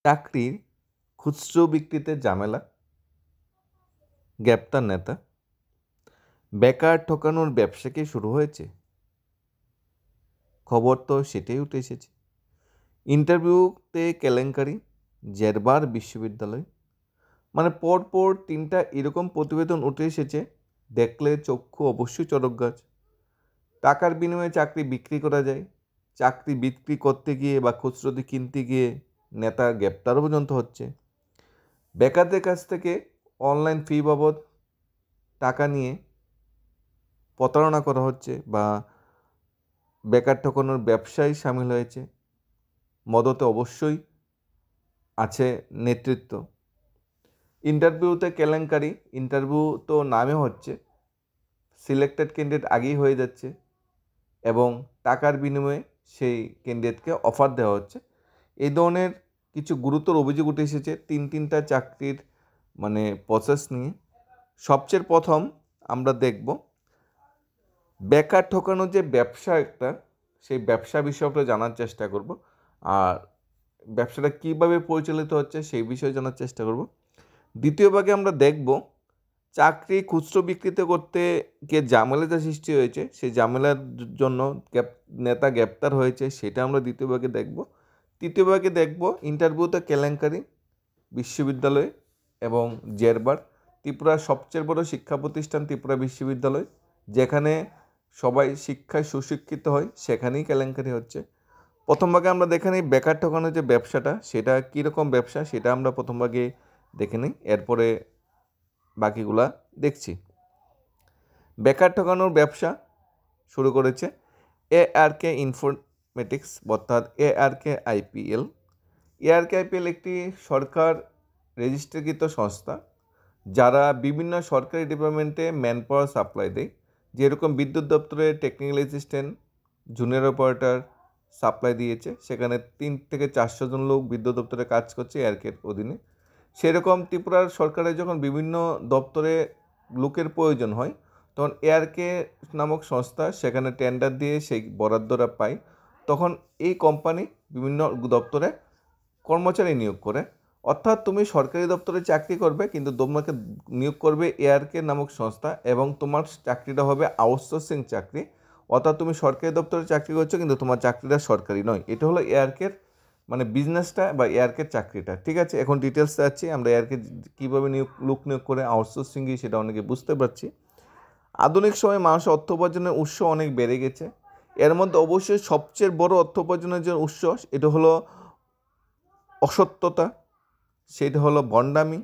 চাকরির খুচরো বিক্রিতে ঝামেলা, গ্রেপ্তার নেতা, বেকার ঠকানোর ব্যবসা কি শুরু হয়েছে? খবর তো সেটাই উঠে এসেছে। ইন্টারভিউতে কেলেঙ্কারি, জেরবার বিশ্ববিদ্যালয়, মানে পরপর 3টা এরকম প্রতিবেদন উঠে এসেছে, দেখলে চক্ষু অবশ্যই চড়ক গাছ। টাকার বিনিময়ে চাকরি বিক্রি করা যায়, চাকরি বিক্রি করতে গিয়ে বা খুচরোতে কিনতে গিয়ে নেতা গ্রেপ্তারও পর্যন্ত হচ্ছে। বেকারদের কাছ থেকে অনলাইন ফি বাবদ টাকা নিয়ে প্রতারণা করা হচ্ছে বা বেকার ঠকানোর ব্যবসায় সামিল হয়েছে। মদতে অবশ্যই আছে নেতৃত্ব। ইন্টারভিউতে কেলেঙ্কারি, ইন্টারভিউ তো নামে হচ্ছে, সিলেক্টেড ক্যান্ডিডেট আগেই হয়ে যাচ্ছে এবং টাকার বিনিময়ে সেই ক্যান্ডিডেটকে অফার দেওয়া হচ্ছে। এই ধরনের কিছু গুরুতর অভিযোগ উঠে এসেছে তিনটা চাকরির প্রসেস নিয়ে। সবচেয়ে প্রথম আমরা দেখব বেকার ঠকানোর যে ব্যবসা একটা, সেই ব্যবসা বিষয়ে আমরা জানার চেষ্টা করব, আর ব্যবসাটা কীভাবে পরিচালিত হচ্ছে সেই বিষয়ে জানার চেষ্টা করব। দ্বিতীয় ভাগে আমরা দেখব চাকরি খুচরো বিক্রিতে করতে গিয়ে ঝামেলাটা সৃষ্টি হয়েছে, সেই ঝামেলার জন্য নেতা গ্রেপ্তার হয়েছে, সেটা আমরা দ্বিতীয় ভাগে দেখব। তৃতীয় ভাগে দেখব ইন্টারভিউতে কেলেঙ্কারি, বিশ্ববিদ্যালয় এবং জেরবার। ত্রিপুরার সবচেয়ে বড় শিক্ষা প্রতিষ্ঠান ত্রিপুরা বিশ্ববিদ্যালয়, যেখানে সবাই শিক্ষায় সুশিক্ষিত হয়, সেখানেই কেলেঙ্কারি হচ্ছে। প্রথম ভাগে আমরা দেখে নিই বেকার ঠকানোর যে ব্যবসাটা, সেটা কীরকম ব্যবসা সেটা আমরা প্রথম ভাগে দেখে নিই, এরপরে বাকিগুলা দেখছি। বেকার ঠকানোর ব্যবসা শুরু করেছে ARK ইনফরমেটিক্স, অর্থাৎ ARK IPL। ARK IPL একটি সরকার রেজিস্ট্রিকৃত সংস্থা, যারা বিভিন্ন সরকারি ডিপার্টমেন্টে ম্যান পাওয়ার সাপ্লাই দেয়। যেরকম বিদ্যুৎ দপ্তরে technical assistant, junior operator supply দিয়েছে, সেখানে 3 থেকে 400 জন লোক বিদ্যুৎ দপ্তরে কাজ করছে ARK-এর অধীনে। সেরকম ত্রিপুরার সরকারের যখন বিভিন্ন দপ্তরে লোকের প্রয়োজন হয়, তখন ARK নামক সংস্থা সেখানে টেন্ডার দিয়ে সেই বরাদ্দটা পায়। তখন এই কোম্পানি বিভিন্ন দপ্তরে কর্মচারী নিয়োগ করে। অর্থাৎ তুমি সরকারি দপ্তরে চাকরি করবে, কিন্তু তোমাকে নিয়োগ করবে ARK নামক সংস্থা, এবং তোমার চাকরিটা হবে আউটসোর্সিং চাকরি। অর্থাৎ তুমি সরকারি দপ্তরে চাকরি করছো, কিন্তু তোমার চাকরিটা সরকারি নয়। এটা হলো ARK-এর বিজনেসটা বা ARK-এর চাকরিটা। ঠিক আছে, এখন ডিটেলস যাচ্ছি আমরা ARK কীভাবে লোক নিয়োগ করে আউটসোর্সিংয়ে, সেটা অনেকে বুঝতে পারছি। আধুনিক সময়ে মানুষের অর্থ উপার্জনের উৎস অনেক বেড়ে গেছে। এর মধ্যে অবশ্যই সবচেয়ে বড় অর্থ উপার্জনের যে উৎস, এটা হলো অসত্যতা, সেটা হলো ভণ্ডামি,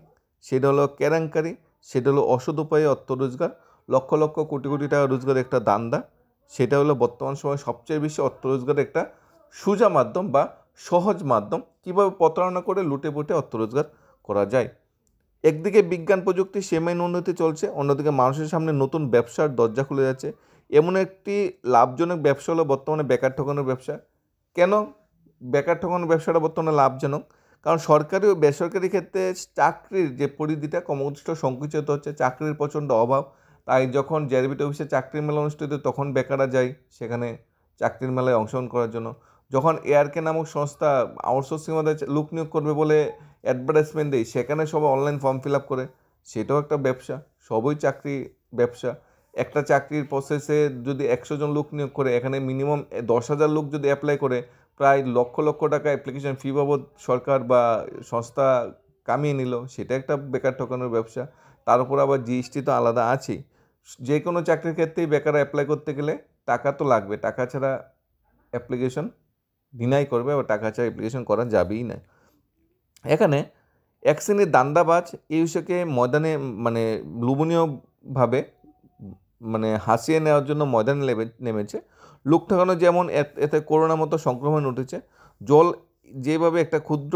সেটা হলো কেলেঙ্কারি, সেটা হলো অসৎ উপায়ে অর্থ রোজগার। লক্ষ লক্ষ কোটি কোটি টাকা রোজগারের একটা দান্দা, সেটা হলো বর্তমান সময়ে সবচেয়ে বেশি অর্থ রোজগারের একটা সোজা মাধ্যম বা সহজ মাধ্যম, কীভাবে প্রতারণা করে লুটে পুটে অর্থ রোজগার করা যায়। একদিকে বিজ্ঞান প্রযুক্তি সেমাইন উন্নতি চলছে, অন্যদিকে মানুষের সামনে নতুন ব্যবসার দরজা খুলে যাচ্ছে। এমন একটি লাভজনক ব্যবসা হলো বর্তমানে বেকার ঠকানোর ব্যবসা। কেন বেকার ঠকানোর ব্যবসাটা বর্তমানে লাভজনক? কারণ সরকারি ও বেসরকারি ক্ষেত্রে চাকরির যে পরিধিটা ক্রমশ সংকুচিত হচ্ছে, চাকরির প্রচণ্ড অভাব। তাই যখন জেআরবিট অফিসে চাকরির মেলা অনুষ্ঠিত, তখন বেকাররা যায় সেখানে চাকরির মেলায় অংশগ্রহণ করার জন্য। যখন ARK নামক সংস্থা আউটসোর্সিং মধ্যে লোক নিয়োগ করবে বলে অ্যাডভার্টাইজমেন্ট দেয়, সেখানে সবাই অনলাইন ফর্ম ফিল আপ করে, সেটাও একটা ব্যবসা। সবই চাকরি ব্যবসা। একটা চাকরির প্রসেসে যদি 100 জন লোক নিয়োগ করে, এখানে মিনিমাম 10,000 লোক যদি অ্যাপ্লাই করে, প্রায় লক্ষ লক্ষ টাকা অ্যাপ্লিকেশন ফি বাবদ সরকার বা সংস্থা কামিয়ে নিল, সেটা একটা বেকার ঠকানোর ব্যবসা। তার উপর আবার GST তো আলাদা আছেই। যে কোনো চাকরির ক্ষেত্রেই বেকার অ্যাপ্লাই করতে গেলে টাকা তো লাগবে, টাকা ছাড়া অ্যাপ্লিকেশন ডিনাই করবে, বা টাকা ছাড়া অ্যাপ্লিকেশন করা যাবেই না। এখানে এক শ্রেণীর দান্দাবাজ এই বিষয়কে ময়দানে লোভনীয়ভাবে হাসিয়ে নেওয়ার জন্য ময়দানে নেমেছে। লোক ঠকানো যেমন এতে করোনার মতো সংক্রমণ উঠেছে। জল যেভাবে একটা ক্ষুদ্র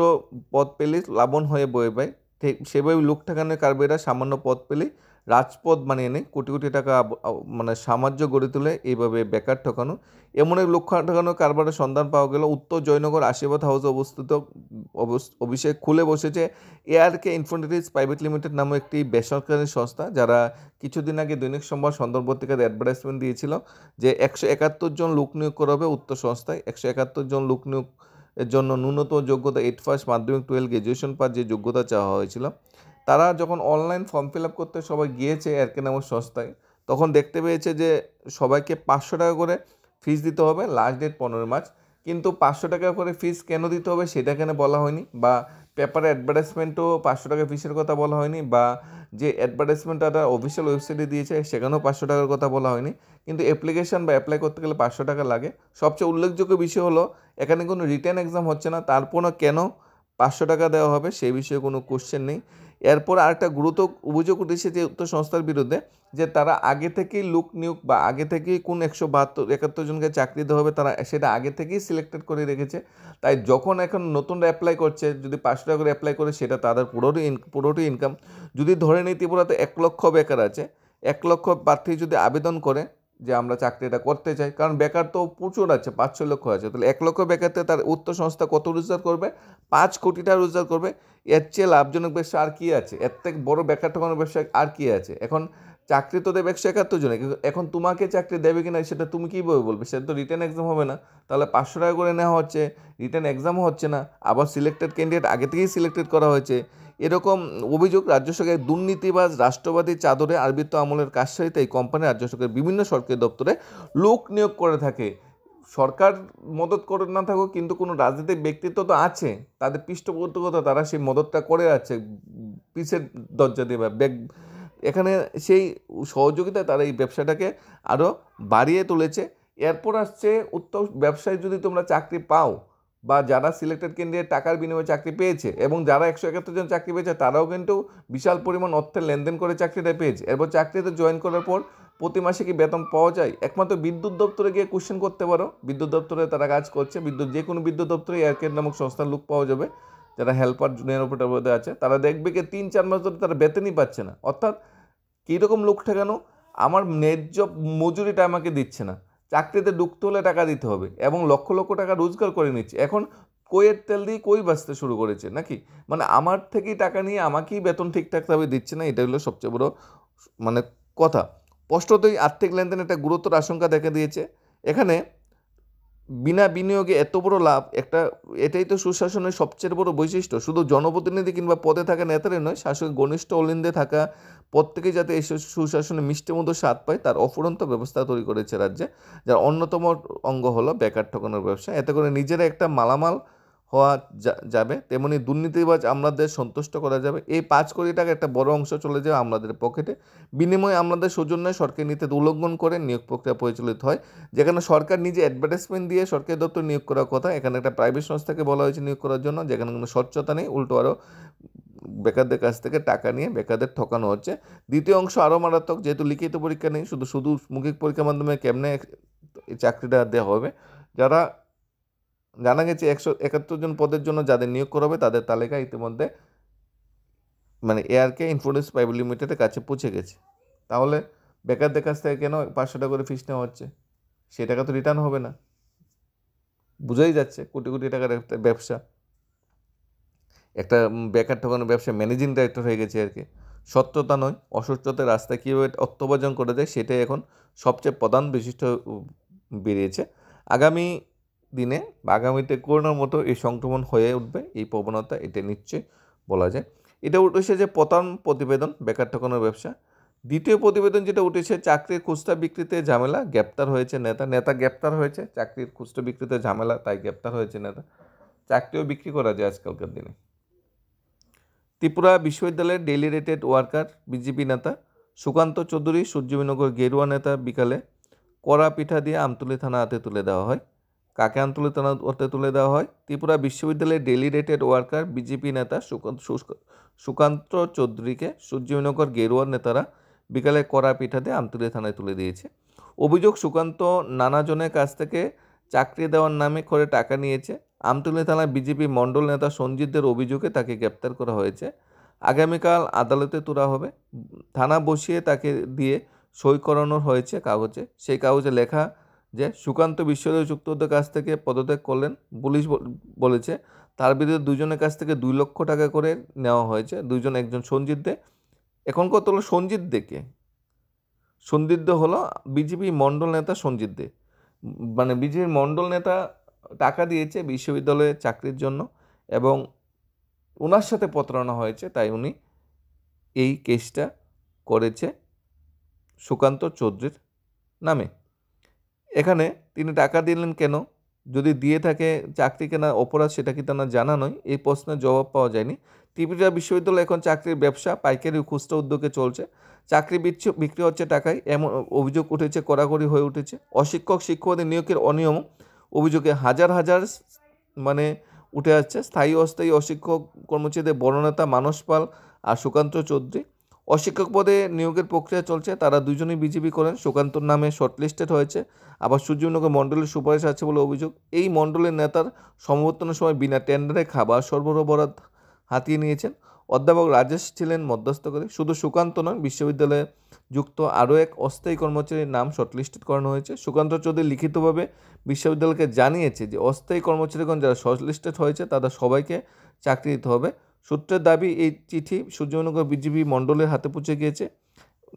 পথ পেলে প্লাবন হয়ে বয়ে যায়, ঠিক সেভাবে লোক ঠকানোর কারবারিরা সামান্য পথ পেলেই রাজপথ বানিয়ে নেয়, কোটি কোটি টাকা সাম্রাজ্য গড়ে তোলে। এইভাবে বেকার ঠকানো, এমন এক লোক ঠকানোর কারবারের সন্ধান পাওয়া গেল উত্তর জয়নগর আশীর্বাদ হাউসে অবস্থিত অভিষেক খুলে বসেছে ARK ইনফরমেটিক্স প্রাইভেট লিমিটেড নামে একটি বেসরকারি সংস্থা, যারা কিছুদিন আগে দৈনিক সংবাদ সন্দর্ভ পত্রিকাতে অ্যাডভার্টাইজমেন্ট দিয়েছিল যে 171 জন লোক নিয়োগ করা হবে উক্ত সংস্থায়। 171 জন লোক নিয়োগ এর জন্য ন্যূনতম যোগ্যতা 8 পাস, মাধ্যমিক 12 গ্র্যাজুয়েশন পাস যে যোগ্যতা চাওয়া হয়েছিল, তারা যখন অনলাইন ফর্ম ফিল আপ করতে সবাই গিয়েছে এয়ারকে নামক সংস্থায়, তখন দেখতে পেয়েছে যে সবাইকে 500 টাকা করে ফিস দিতে হবে, লাস্ট ডেট 15 মার্চ। কিন্তু 500 টাকা করে ফিস কেন দিতে হবে সেটা এখানে বলা হয়নি, বা পেপারে অ্যাডভার্টাইজমেন্টও 500 টাকা ফিসের কথা বলা হয়নি, বা যে অ্যাডভার্টাইজমেন্ট তারা অফিসিয়াল ওয়েবসাইটে দিয়েছে সেখানেও 500 টাকার কথা বলা হয়নি। কিন্তু অ্যাপ্লিকেশন বা অ্যাপ্লাই করতে গেলে 500 টাকা লাগে। সবচেয়ে উল্লেখযোগ্য বিষয় হলো এখানে কোনো রিটেন এক্সাম হচ্ছে না, তারপরও কেন 500 টাকা দেওয়া হবে সেই বিষয়ে কোনো কোশ্চেন নেই। এরপর আরেকটা গুরুতর অভিযোগ উঠেছে যে উক্ত সংস্থার বিরুদ্ধে, যে তারা আগে থেকেই লোক নিয়োগ বা আগে থেকেই কোন 172-71 জনকে চাকরি দেওয়া হবে তারা সেটা আগে থেকেই সিলেক্টেড করে রেখেছে। তাই যখন এখন নতুনরা অ্যাপ্লাই করছে, যদি 500 টাকা করে অ্যাপ্লাই করে সেটা তাদের পুরোটি ইনকাম। যদি ধরে নিই ত্রিপুরাতে 1 লক্ষ বেকার আছে, 1 লক্ষ প্রার্থী যদি আবেদন করে যে আমরা চাকরিটা করতে চাই, কারণ বেকার তো প্রচুর আছে, 5-6 লক্ষ আছে, তাহলে 1 লক্ষ বেকারতে তার উক্ত সংস্থা কত রোজগার করবে? 5 কোটি টাকা রোজগার করবে। এর চেয়ে লাভজনক ব্যবসা আর কি আছে? এর থেকে বড় বেকার ঠকানোর ব্যবসা আর কি আছে? এখন চাকরি তো দেবে 171 জনে, কিন্তু এখন তোমাকে চাকরি দেবে কিনা সেটা তুমি কীভাবে বলবে? সেটা তো রিটেন এক্সাম হবে না। তাহলে 500 টাকা করে নেওয়া হচ্ছে, রিটেন এক্সামও হচ্ছে না, আবার সিলেক্টেড ক্যান্ডিডেট আগে থেকেই সিলেক্টেড করা হয়েছে। এরকম অভিযোগ রাজ্য সরকারের দুর্নীতিবাজ রাষ্ট্রবাদী চাদরে আরবিত্ব আমলের কারসাজিতে এই কোম্পানি রাজ্য সরকারের বিভিন্ন সরকারি দপ্তরে লোক নিয়োগ করে থাকে। সরকার মদত করে না থাকুক, কিন্তু কোনো রাজনৈতিক ব্যক্তিত্ব তো আছে, তাদের পৃষ্ঠপোষকতা, তারা সেই মদতটা করে আছে পিছের দরজা দিয়ে বা ব্যাগ। এখানে সেই সহযোগিতায় তারা এই ব্যবসাটাকে আরও বাড়িয়ে তুলেছে। এরপর আসছে উত্তর ব্যবসায় যদি তোমরা চাকরি পাও, বা যারা সিলেক্টেড ক্যান্ডিডেট টাকার বিনিময়ে চাকরি পেয়েছে, এবং যারা 171 জন চাকরি পেয়েছে তারাও কিন্তু বিশাল পরিমাণ অর্থের লেনদেন করে চাকরিটা পেয়েছে। এরপর চাকরিতে জয়েন করার পর প্রতি মাসে কি বেতন পাওয়া যায়? একমাত্র বিদ্যুৎ দপ্তরে গিয়ে কোশ্চেন করতে পারো, বিদ্যুৎ দপ্তরে তারা কাজ করছে, যে কোনো বিদ্যুৎ দপ্তরে এয়ারকেট নামক সংস্থার লোক পাওয়া যাবে, যারা হেল্পার জুনিয়র অপারেটর পদে আছে। তারা দেখবে কি 3-4 মাস ধরে তারা বেতনই পাচ্ছে না। অর্থাৎ কীরকম লোক ঠেকানো? আমার ন্যায্য মজুরিটা আমাকে দিচ্ছে না, চাকরিতে ঢুকতে হলে টাকা দিতে হবে, এবং লক্ষ লক্ষ টাকা রোজগার করে নিচ্ছে। এখন কইয়ের তেল দিয়ে কই বাঁচতে শুরু করেছে নাকি? মানে আমার থেকেই টাকা নিয়ে আমাকেই বেতন ঠিকঠাকভাবে দিচ্ছে না, এটা হলো সবচেয়ে বড় মানে কথা। স্পষ্টতই আর্থিক লেনদেনে একটা গুরুতর আশঙ্কা দেখা দিয়েছে এখানে। বিনা বিনিয়োগে এত বড় লাভ, এটাই তো সুশাসনের সবচেয়ে বড় বৈশিষ্ট্য। শুধু জনপ্রতিনিধি কিংবা পদে থাকা নেতারাই নয়, শাসকের ঘনিষ্ঠ অলিন্দে থাকা প্রত্যেকেই যাতে এই সুশাসনে মিষ্টি মতো স্বাদ পায় তার অফুরন্ত ব্যবস্থা তৈরি করেছে রাজ্যে, যার অন্যতম অঙ্গ হলো বেকার ঠকানোর ব্যবসা। এতে করে নিজেরা একটা মালামাল হওয়া যাবে, তেমনি দুর্নীতিবাজ আমলাদের সন্তুষ্ট করা যাবে। এই 5 কোটি টাকা একটা বড় অংশ চলে যাবে আমলাদের পকেটে। বিনিময়ে আমলাদের সৌজন্যে সরকারি নীতি উল্লঙ্ঘন করে নিয়োগ প্রক্রিয়া পরিচালিত হয়, যেখানে সরকার নিজে অ্যাডভার্টাইজমেন্ট দিয়ে সরকারি দপ্তর নিয়োগ করার কথা, এখানে একটা প্রাইভেট সংস্থাকে বলা হয়েছে নিয়োগ করার জন্য, যেখানে কোনো স্বচ্ছতা নেই, উল্টো আরও বেকারদের কাছ থেকে টাকা নিয়ে বেকারদের ঠকানো হচ্ছে। দ্বিতীয় অংশ আরও মারাত্মক, যেহেতু লিখিত পরীক্ষা নেই, শুধু মৌখিক পরীক্ষার মাধ্যমে কেমনে এই চাকরিটা দেওয়া হবে। যারা জানা গেছে 171 জন পদের জন্য যাদের নিয়োগ করা হবে তাদের তালিকা ইতিমধ্যে মানে এআরকে ইনফোডেন্স প্রাইভেট লিমিটেডের কাছে পৌঁছে গেছে। তাহলে বেকারদের কাছ থেকে কেন 500 টাকা করে ফিস নেওয়া হচ্ছে? সেই টাকা তো রিটার্ন হবে না। বোঝাই যাচ্ছে কোটি কোটি টাকার একটা ব্যবসা, একটা বেকার ঠকানোর ব্যবসা ম্যানেজিং ডাইরেক্টর হয়ে গেছে আর কি। সত্যতা নয়, অসত্যতার রাস্তায় কীভাবে অর্থোপার্জন করে দেয় সেটাই এখন সবচেয়ে প্রধান বৈশিষ্ট্য বেরিয়েছে। আগামী দিনে বা আগামীতে করোনার মতো এই সংক্রমণ হয়ে উঠবে, এই প্রবণতা, এটা নিশ্চয়ই বলা যায়। এটা উঠেছে যে প্রথম প্রতিবেদন বেকার ঠকানোর ব্যবসা। দ্বিতীয় প্রতিবেদন যেটা উঠেছে চাকরির খুচরা বিক্রিতে ঝামেলা, গ্রেপ্তার হয়েছে নেতা গ্রেপ্তার হয়েছে, চাকরির খুচরা বিক্রিতে ঝামেলা তাই গ্রেপ্তার হয়েছে নেতা। চাকরিও বিক্রি করা যায় আজকালকার দিনে। ত্রিপুরা বিশ্ববিদ্যালয়ের ডেইলি রেটেড ওয়ার্কার বিজেপি নেতা সুকান্ত চৌধুরী সূর্যবিনগর গেরুয়া নেতা বিকালে কড়া পিঠা দিয়ে আমতলী থানা হাতে তুলে দেওয়া হয়। কাকে আমতলী থানা হাতে তুলে দেওয়া হয়? ত্রিপুরা বিশ্ববিদ্যালয়ের ডেইলি রেটেড ওয়ার্কার বিজেপি নেতা সুকান্ত চৌধুরীকে সূর্যবিনগর গেরুয়া নেতারা বিকালে কড়া পিঠা দিয়ে আমতলী থানায় তুলে দিয়েছে। অভিযোগ, সুকান্ত নানাজনের কাছ থেকে চাকরি দেওয়ার নামে করে টাকা নিয়েছে। আমতলী থানায় বিজেপি মণ্ডল নেতা সঞ্জিতদের অভিযোগে তাকে গ্রেপ্তার করা হয়েছে। আগামীকাল আদালতে তোলা হবে। থানা বসিয়ে তাকে দিয়ে সই করানো হয়েছে কাগজে। সেই কাগজে লেখা যে সুকান্ত বিশ্ববিদ্যালয় যুক্তদের কাছ থেকে পদত্যাগ করলেন। পুলিশ বলেছে তার বিরুদ্ধে দুজনের কাছ থেকে 2 লক্ষ টাকা করে নেওয়া হয়েছে। দুজন, একজন সঞ্জিত দে। এখন কত হলো সঞ্জিত দেকে? সঞ্জিত দে হলো বিজেপি মণ্ডল নেতা সঞ্জিত দে, মানে বিজেপির মণ্ডল নেতা টাকা দিয়েছে বিশ্ববিদ্যালয়ে চাকরির জন্য এবং ওনার সাথে প্রতারণা হয়েছে, তাই উনি এই কেসটা করেছে সুকান্ত চৌধুরীর নামে। এখানে তিনি টাকা দিলেন কেন, যদি দিয়ে থাকে চাকরি কেনা অপরাধ সেটা কি তার জানা নয়, এই প্রশ্নের জবাব পাওয়া যায়নি। ত্রিপুরা বিশ্ববিদ্যালয় এখন চাকরির ব্যবসা পাইকারি ও খুচরা উদ্যোগে চলছে, চাকরি বিক্রি হচ্ছে টাকায়, এমন অভিযোগ উঠেছে, কড়াকড়ি হয়ে উঠেছে। অশিক্ষক শিক্ষকদের নিয়োগের অনিয়ম অভিযোগে হাজার হাজার মানে উঠে আসছে। স্থায়ী অস্থায়ী অশিক্ষক কর্মচারীদের বড়নেতা মানস পাল আর সুকান্ত চৌধুরী। অশিক্ষক পদে নিয়োগের প্রক্রিয়া চলছে, তারা দুজনেই বিজেপি করেন। সুকান্তর নামে শর্টলিস্টেড হয়েছে, আবার সূর্যনগর মণ্ডলের সুপারিশ আছে বলে অভিযোগ। এই মণ্ডলের নেতার সমবর্তনের সময় বিনা টেন্ডারে খাবার সরবরাহ বরাদ হাতিয়ে নিয়েছেন। অধ্যাপক রাজেশ ছিলেন মধ্যস্থকারী। শুধু সুকান্ত নয়, বিশ্ববিদ্যালয়ে যুক্ত আরও এক অস্থায়ী কর্মচারীর নাম শর্টলিস্টেড করানো হয়েছে। সুকান্ত চৌধুরী লিখিতভাবে বিশ্ববিদ্যালয়কে জানিয়েছে যে অস্থায়ী কর্মচারীগণ যারা শর্টলিস্টেড হয়েছে তাদের সবাইকে চাকরি দিতে হবে। সূত্রের দাবি, এই চিঠি সূর্যনগর বিজেপি মণ্ডলের হাতে পৌঁছে গিয়েছে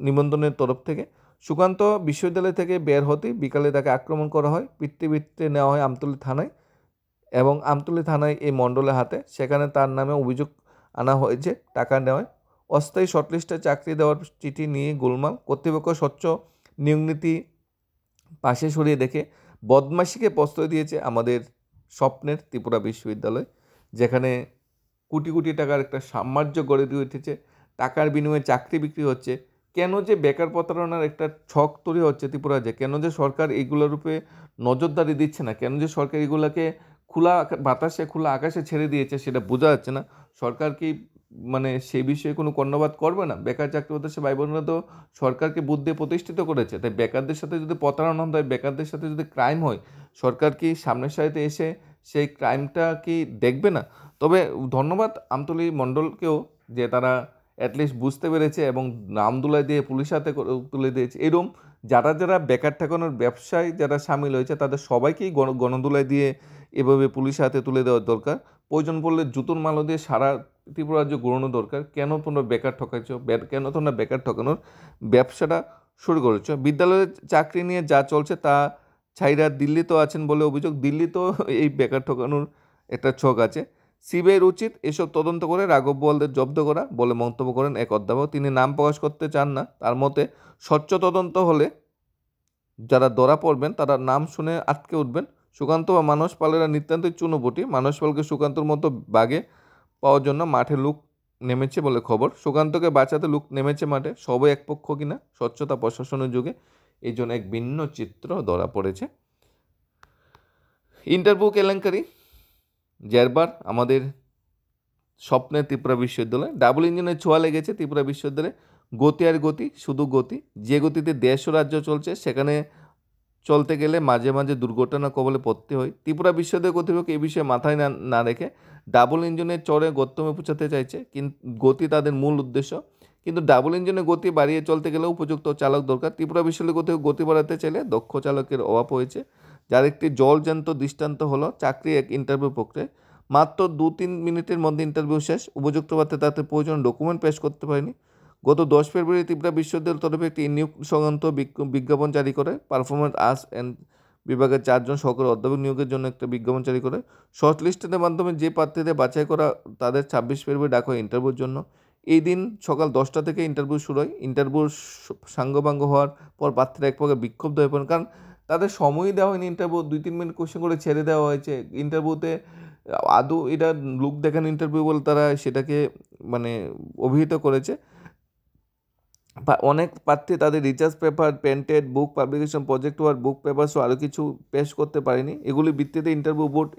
নিবন্ধনের তরফ থেকে। সুকান্ত বিশ্ববিদ্যালয় থেকে বের হতেই বিকালে তাকে আক্রমণ করা হয়, পিতৃ নেওয়া হয় আমতলী থানায় এবং আমতলী থানায় এই মণ্ডলের হাতে। সেখানে তার নামে অভিযোগ আনা হয়েছে টাকা নেওয়ায়। অস্থায়ী শর্টলিস্টে চাকরি দেওয়ার চিঠি নিয়ে গোলমাল। কর্তৃপক্ষ স্বচ্ছ নিয়োগ নীতি পাশে সরিয়ে দেখে বদমাশিকে প্রশ্রয় দিয়েছে আমাদের স্বপ্নের ত্রিপুরা বিশ্ববিদ্যালয়, যেখানে কোটি কোটি টাকার একটা সাম্রাজ্য গড়ে দিয়ে উঠেছে, টাকার বিনিময়ে চাকরি বিক্রি হচ্ছে। কেন যে বেকার প্রতারণার একটা ছক তৈরি হচ্ছে ত্রিপুরাতে, কেন যে সরকার এইগুলোর উপরে নজরদারি দিচ্ছে না, কেন যে সরকার এগুলোকে খোলা বাতাসে খোলা আকাশে ছেড়ে দিয়েছে সেটা বোঝা যাচ্ছে না। সরকার কি সেই বিষয়ে কোনো কর্ণপাত করবে না? বেকার চাকরি হতে সে ভাই বোনেরা তো সরকারকে বুদ্ধি প্রতিষ্ঠিত করেছে, তাই বেকারদের সাথে যদি প্রতারণা হয়, বেকারদের সাথে যদি ক্রাইম হয়, সরকার কি সামনের সারিতে এসে সেই ক্রাইমটা কি দেখবে না? তবে ধন্যবাদ আমতলী মণ্ডলকেও যে তারা অ্যাটলিস্ট বুঝতে পেরেছে এবং নাম দুলাই দিয়ে পুলিশ হাতে তুলে দিয়েছে। এরকম যারা যারা বেকার ঠেকানোর ব্যবসায় যারা সামিল হয়েছে তাদের সবাইকেই গণদোলাই দিয়ে এভাবে পুলিশ হাতে তুলে দেওয়ার দরকার। প্রয়োজন পড়লে জুতোর মালা দিয়ে সারা ত্রিপুরা রাজ্য ঘোরানো দরকার। কেন তোমরা বেকার ঠকাইছো, কেন তোমরা বেকার ঠকানোর ব্যবসাটা শুরু করেছো? বিদ্যালয়ের চাকরি নিয়ে যা চলছে তা ছাইরা দিল্লি তো আছেন বলে অভিযোগ, দিল্লি তো এই বেকার ঠকানোর একটা ছক আছে। সিবিআইয়ের উচিত এসব তদন্ত করে রাঘব বোয়ালদের জব্দ করা বলে মন্তব্য করেন এক অধ্যাপক। তিনি নাম প্রকাশ করতে চান না। তার মতে স্বচ্ছ তদন্ত হলে যারা ধরা পড়বেন তারা নাম শুনে আটকে উঠবেন। সুকান্ত বা মানস পালেরা নিতান্তই চুনোপুটি। মানস পালকে সুকান্তর মতো বাগে পাওয়ার জন্য মাঠে লোক নেমেছে বলে খবর। সুকান্তকে বাঁচাতে লোক নেমেছে মাঠে। সবাই এক পক্ষ কিনা স্বচ্ছতা প্রশাসনের যুগে এই জন্য এক ভিন্ন চিত্র ধরা পড়েছে। ইন্টারভিউ কেলেঙ্কারি জেরবার আমাদের স্বপ্নের ত্রিপুরা বিশ্ববিদ্যালয়। ডাবল ইঞ্জিনের ছোঁয়া লেগেছে ত্রিপুরা বিশ্ববিদ্যালয়ে। গতি আর গতি, শুধু গতি। যে গতিতে দেশ ও রাজ্য চলছে সেখানে চলতে গেলে মাঝে মাঝে দুর্ঘটনা কবলে পড়তে হয়। ত্রিপুরা বিশ্ববিদ্যালয় কর্তৃপক্ষ এই বিষয়ে মাথায় না রেখে ডাবল ইঞ্জিনের চড়ে গত্যমে পৌঁছাতে চাইছে, কিন্তু গতি তাদের মূল উদ্দেশ্য। কিন্তু ডাবল ইঞ্জিনের গতি বাড়িয়ে চলতে গেলে উপযুক্ত চালক দরকার। ত্রিপুরা বিশ্ববিদ্যালয় কর্তৃপক্ষ গতি বাড়াতে চাইলে দক্ষ চালকের অভাব হয়েছে, যার একটি জলজ্যান্ত দৃষ্টান্ত হলো চাকরি এক ইন্টারভিউ প্রক্রিয়ায়। মাত্র 2-3 মিনিটের মধ্যে ইন্টারভিউ শেষ। উপযুক্ত পাত্রে তাতে প্রয়োজন ডকুমেন্ট পেশ করতে পারেনি। গত 10 ফেব্রুয়ারি ত্রিপুরা বিশ্ববিদ্যালয়ের তরফে একটি নিয়োগ সংক্রান্ত বিজ্ঞাপন জারি করে। পারফরমেন্স আর্টস অ্যান্ড বিভাগের 4 জন সহকারী অধ্যাপক নিয়োগের জন্য একটা বিজ্ঞাপন জারি করে। শর্টলিস্টের মাধ্যমে যে প্রার্থীদের বাছাই করা তাদের 26 ফেব্রুয়ারি ডাকা হয় ইন্টারভিউর জন্য। এই দিন সকাল 10টা থেকে ইন্টারভিউ শুরু হয়। ইন্টারভিউ সাঙ্গপাঙ্গ হওয়ার পর প্রার্থীরা এক প্রকার বিক্ষুব্ধ হয়ে পড়েন, কারণ তাদের সময়ই দেওয়া হয়নি। ইন্টারভিউ 2-3 মিনিট কোশ্চেন করে ছেড়ে দেওয়া হয়েছে। ইন্টারভিউতে আদৌ এটা লুক দেখান ইন্টারভিউ বলে তারা সেটাকে অভিহিত করেছে। অনেক প্রার্থী তাদের রিসার্চ পেপার, পেন্টেড বুক, পাবলিকেশন, প্রজেক্ট ওয়ার্ক, বুক পেপার সহ আরও কিছু পেশ করতে পারেনি। এগুলির ভিত্তিতে ইন্টারভিউ বোর্ড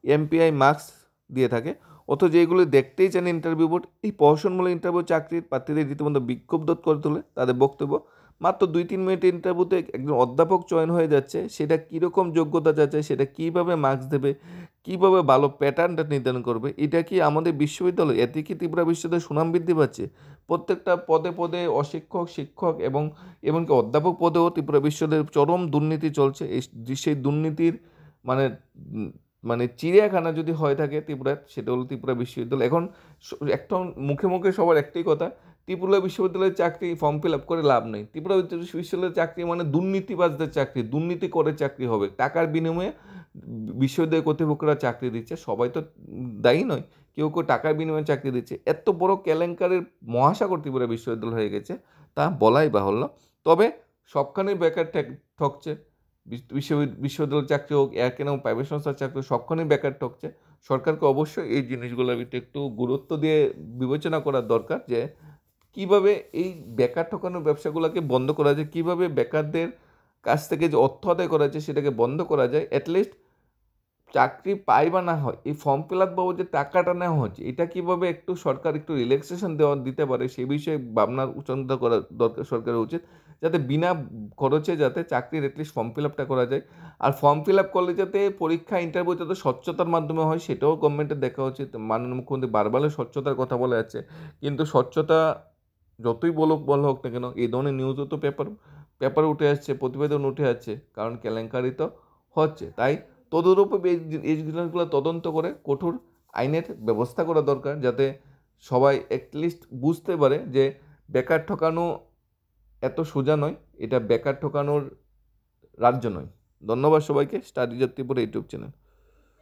এমপিআই মার্কস দিয়ে থাকে। অথচ যেগুলি দেখতেই চান ইন্টারভিউ বোর্ড, এই প্রহসনমূলক ইন্টারভিউ চাকরির প্রার্থীদের রীতিমতো বিক্ষুব্ধ করে তোলে। তাদের বক্তব্য, মাত্র 2-3 মিনিট ইন্টারভিউতে একজন অধ্যাপক চয়ন হয়ে যাচ্ছে, সেটা কীরকম যোগ্যতা যাচ্ছে, সেটা কীভাবে মার্কস দেবে, কীভাবে ভালো প্যাটার্নটা নির্ধারণ করবে, এটা কি আমাদের বিশ্ববিদ্যালয়? এতে কি ত্রিপুরা বিশ্ববিদ্যালয়ের সুনাম বৃদ্ধি পাচ্ছে? প্রত্যেকটা পদে পদে অশিক্ষক, শিক্ষক এবং এমনকি অধ্যাপক পদেও ত্রিপুরা বিশ্ববিদ্যালয়ের চরম দুর্নীতি চলছে। সেই দুর্নীতির মানে চিড়িয়াখানা যদি হয়ে থাকে ত্রিপুরায়, সেটা হলো ত্রিপুরা বিশ্ববিদ্যালয়। এখন একটা মুখে মুখে সবার একটাই কথা, ত্রিপুরা বিশ্ববিদ্যালয়ের চাকরি ফর্ম ফিল আপ করে লাভ নেই। ত্রিপুরা বিশ্ববিদ্যালয়ের চাকরি মানে দুর্নীতিবাজদের চাকরি, দুর্নীতি করে চাকরি হবে, টাকার বিনিময়ে বিশ্ববিদ্যালয় কর্তৃপক্ষরা চাকরি দিচ্ছে, সবাই তো দায়ী নয়, কেউ কেউ টাকার বিনিময়ে চাকরি দিচ্ছে। এত বড় কেলেঙ্কারির মহাসাগর ত্রিপুরা বিশ্ববিদ্যালয় হয়ে গেছে তা বলাই বাহুল্য। তবে সবখানেই বেকার ঠকছে, বিশ্ববিদ্যালয়ের চাকরি হোক, কেন প্রাইভেট সংস্থার চাকরি, সবখানেই বেকার ঠকছে। সরকারকে অবশ্যই এই জিনিসগুলোর ভিতরে একটু গুরুত্ব দিয়ে বিবেচনা করার দরকার যে কীভাবে এই বেকার ঠকানোর ব্যবসাগুলোকে বন্ধ করা যায়, কীভাবে বেকারদের কাছ থেকে যে অর্থ আদায় করা যায় সেটাকে বন্ধ করা যায়। অ্যাটলিস্ট চাকরি পায় বা না হয়, এই ফর্ম ফিল আপ বাবদ যে টাকাটা নেওয়া হচ্ছে, এটা কীভাবে একটু সরকার একটু রিল্যাক্সেশন দিতে পারে, সে বিষয়ে ভাবনার চিন্তা করা দরকার সরকারের উচিত, যাতে বিনা খরচে যাতে চাকরির অ্যাটলিস্ট ফর্ম ফিল আপটা করা যায়। আর ফর্ম ফিল আপ করলে যাতে পরীক্ষা ইন্টারভিউ যাতে স্বচ্ছতার মাধ্যমে হয়, সেটাও গভর্নমেন্টের দেখা উচিত। মাননীয় মুখ্যমন্ত্রী বারবার স্বচ্ছতার কথা বলে যাচ্ছে, কিন্তু স্বচ্ছতা যতই বলা হোক না কেন, এই ধরনের নিউজও তো পেপারে উঠে আসছে, প্রতিবেদন উঠে আসছে, কারণ কেলেঙ্কারি তো হচ্ছে। তাই তদুরূপ এই জিনিসগুলো তদন্ত করে কঠোর আইনের ব্যবস্থা করা দরকার, যাতে সবাই অ্যাটলিস্ট বুঝতে পারে যে বেকার ঠকানো এত সোজা নয়, এটা বেকার ঠকানোর রাজ্য নয়। ধন্যবাদ সবাইকে। Study Tripura YouTube channel.